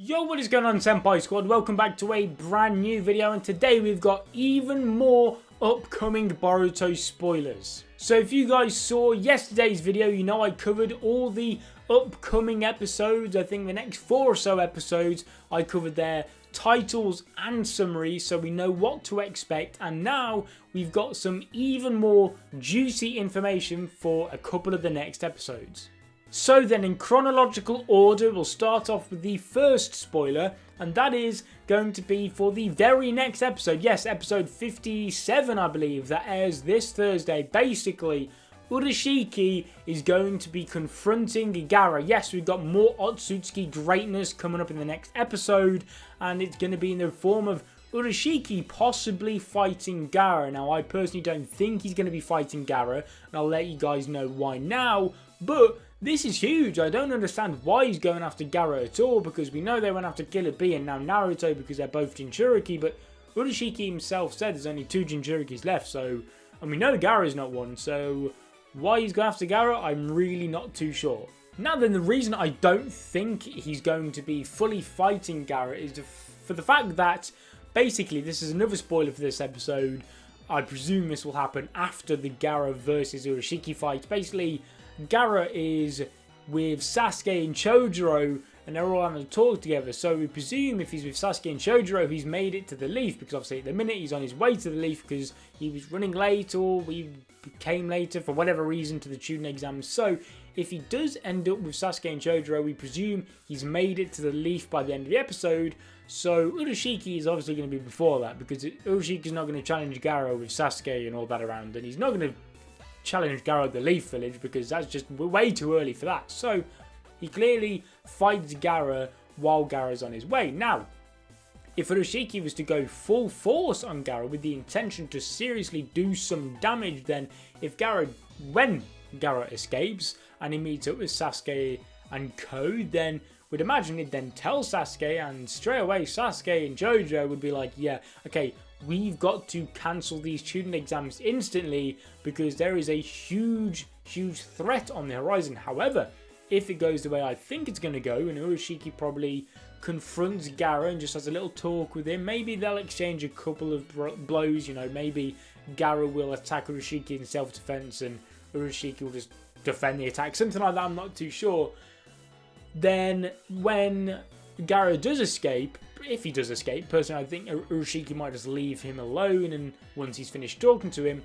Yo, what is going on, Senpai Squad? Welcome back to a brand new video, and today we've got even more upcoming Boruto spoilers. So if you guys saw yesterday's video, you know I covered all the upcoming episodes. I think the next 4 or so episodes, I covered their titles and summaries, so we know what to expect. And now we've got some even more juicy information for a couple of the next episodes. So then, in chronological order, we'll start off with the first spoiler, and that is going to be for the very next episode. Yes, episode 57, I believe, that airs this Thursday. Basically, Urashiki is going to be confronting Gaara. Yes, we've got more Otsutsuki greatness coming up in the next episode, and it's going to be in the form of Urashiki possibly fighting Gaara. Now, I personally don't think he's going to be fighting Gaara, and I'll let you guys know why now, but this is huge. I don't understand why he's going after Gaara at all, because we know they went after Killer Bee and now Naruto because they're both Jinchuriki, but Urashiki himself said there's only 2 Jinchurikis left, so, and we know Gaara's not one, so why he's going after Gaara, I'm really not too sure. Now then, the reason I don't think he's going to be fully fighting Gaara is for the fact that, basically, this is another spoiler for this episode. I presume this will happen after the Gaara versus Urashiki fight. Basically, Gaara is with Sasuke and Chojuro, and they're all having a talk together. So we presume if he's with Sasuke and Chojuro, he's made it to the Leaf, because obviously at the minute he's on his way to the Leaf because he was running late, or we came later for whatever reason to the Chunin exams. So if he does end up with Sasuke and Chojuro, we presume he's made it to the Leaf by the end of the episode. So Urashiki is obviously going to be before that, because Urashiki's not going to challenge Gaara with Sasuke and all that around, and he's not going to challenge Gaara at the Leaf Village because that's just way too early for that. So he clearly fights Gaara while Gaara's on his way. Now, if Urashiki was to go full force on Gaara with the intention to seriously do some damage, then when Gaara escapes and he meets up with Sasuke and Co, then we'd imagine he'd then tell Sasuke, and straight away Sasuke and Jojo would be like, yeah, okay, we've got to cancel these Chunin exams instantly because there is a huge threat on the horizon. However, if it goes the way I think it's going to go, and Urashiki probably confronts Gaara and just has a little talk with him, maybe they'll exchange a couple of blows, you know, maybe Gaara will attack Urashiki in self-defense and Urashiki will just defend the attack, something like that, I'm not too sure. Then when Gaara does escape, if he does escape, personally I think Urashiki might just leave him alone, and once he's finished talking to him,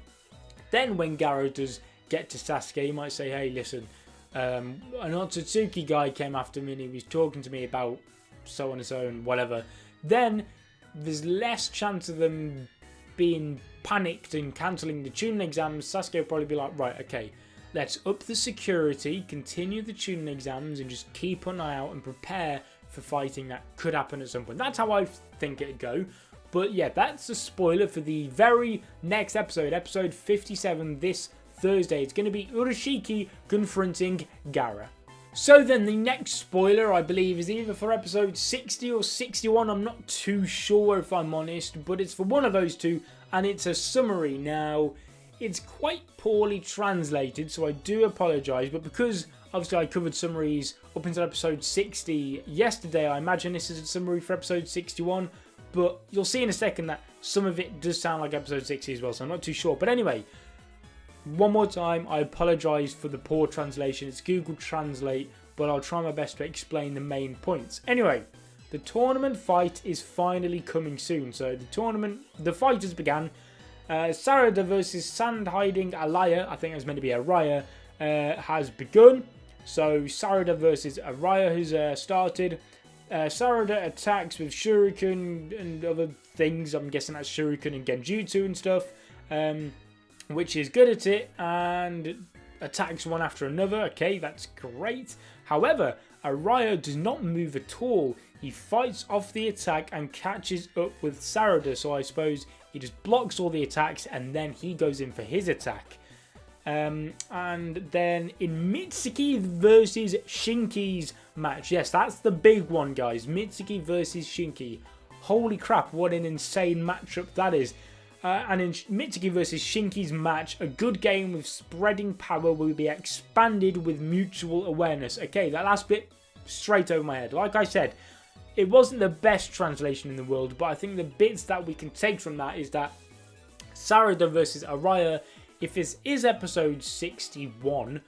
then when Gaara does get to Sasuke, he might say, hey, listen, an Otsutsuki guy came after me and he was talking to me about so on and so and whatever. Then there's less chance of them being panicked and cancelling the Chunin exams. Sasuke will probably be like, right, okay, let's up the security, continue the Chunin exams, and just keep an eye out and prepare for fighting that could happen at some point. That's how I think it'd go. But yeah, that's a spoiler for the very next episode, episode 57, this Thursday. It's going to be Urashiki confronting Gaara. So then the next spoiler, I believe, is either for episode 60 or 61. I'm not too sure, if I'm honest, but it's for one of those two, and it's a summary. Now, it's quite poorly translated, so I do apologise, but because obviously I covered summaries up until episode 60 yesterday, I imagine this is a summary for episode 61, but you'll see in a second that some of it does sound like episode 60 as well, so I'm not too sure. But anyway, one more time, I apologise for the poor translation. It's Google Translate, but I'll try my best to explain the main points. Anyway, the tournament fight is finally coming soon. So the fight has begun. Sarada versus Sand-Hiding Alaya, I think it was meant to be Araya, has begun. So Sarada versus Araya has started. Sarada attacks with Shuriken and other things. I'm guessing that's Shuriken and Genjutsu and stuff, which is good at it, and attacks one after another. Okay, that's great. However, Araya does not move at all. He fights off the attack and catches up with Sarada, so I suppose he just blocks all the attacks and then he goes in for his attack. And then in Mitsuki versus Shinki's match, yes, that's the big one, guys. Mitsuki versus Shinki. Holy crap, what an insane matchup that is. And in Mitsuki versus Shinki's match, a good game with spreading power will be expanded with mutual awareness. Okay, that last bit, straight over my head. Like I said, it wasn't the best translation in the world, but I think the bits that we can take from that is that Sarada versus Araya, if this is episode 61,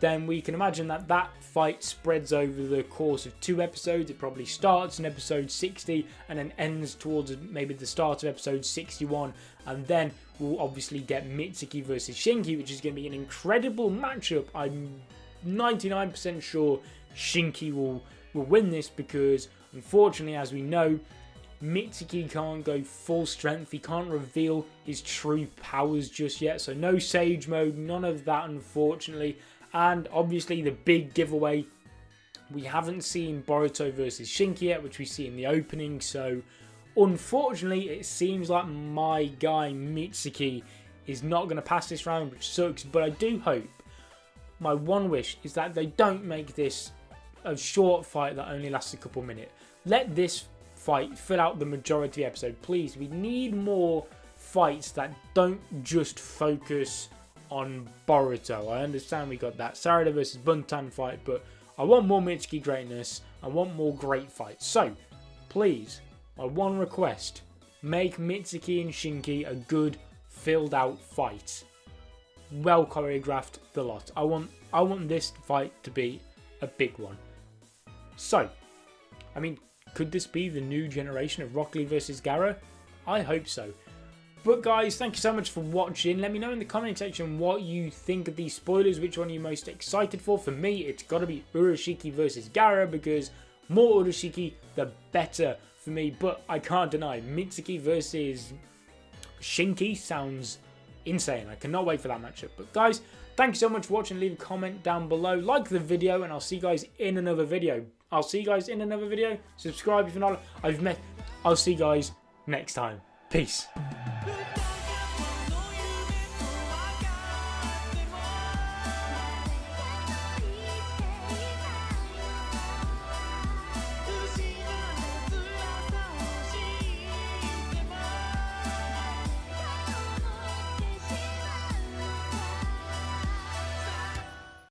then we can imagine that that fight spreads over the course of 2 episodes. It probably starts in episode 60 and then ends towards maybe the start of episode 61. And then we'll obviously get Mitsuki versus Shinki, which is going to be an incredible matchup. I'm 99% sure Shinki will win this because, unfortunately, as we know, Mitsuki can't go full strength. He can't reveal his true powers just yet. So no Sage Mode, none of that, unfortunately. And obviously the big giveaway, we haven't seen Boruto versus Shinki yet, which we see in the opening. So unfortunately, it seems like my guy Mitsuki is not going to pass this round, which sucks. But I do hope, my one wish is that they don't make this a short fight that only lasts a couple minutes. Let this fight fill out the majority of the episode, please. We need more fights that don't just focus on Boruto. I understand we got that Sarada versus Buntan fight, but I want more Mitsuki greatness. I want more great fights. So, please, my one request, make Mitsuki and Shinki a good, filled out fight. Well choreographed, the lot. I want this fight to be a big one. So, I mean, could this be the new generation of Rock Lee versus Gaara? I hope so. But guys, thank you so much for watching. Let me know in the comment section what you think of these spoilers. Which one are you most excited for? For me, it's got to be Urashiki versus Gaara, because more Urashiki, the better for me. But I can't deny, Mitsuki versus Shinki sounds insane. I cannot wait for that matchup. But guys, thank you so much for watching. Leave a comment down below. Like the video, and I'll see you guys in another video. Subscribe if you're not. I'll see you guys next time. Peace.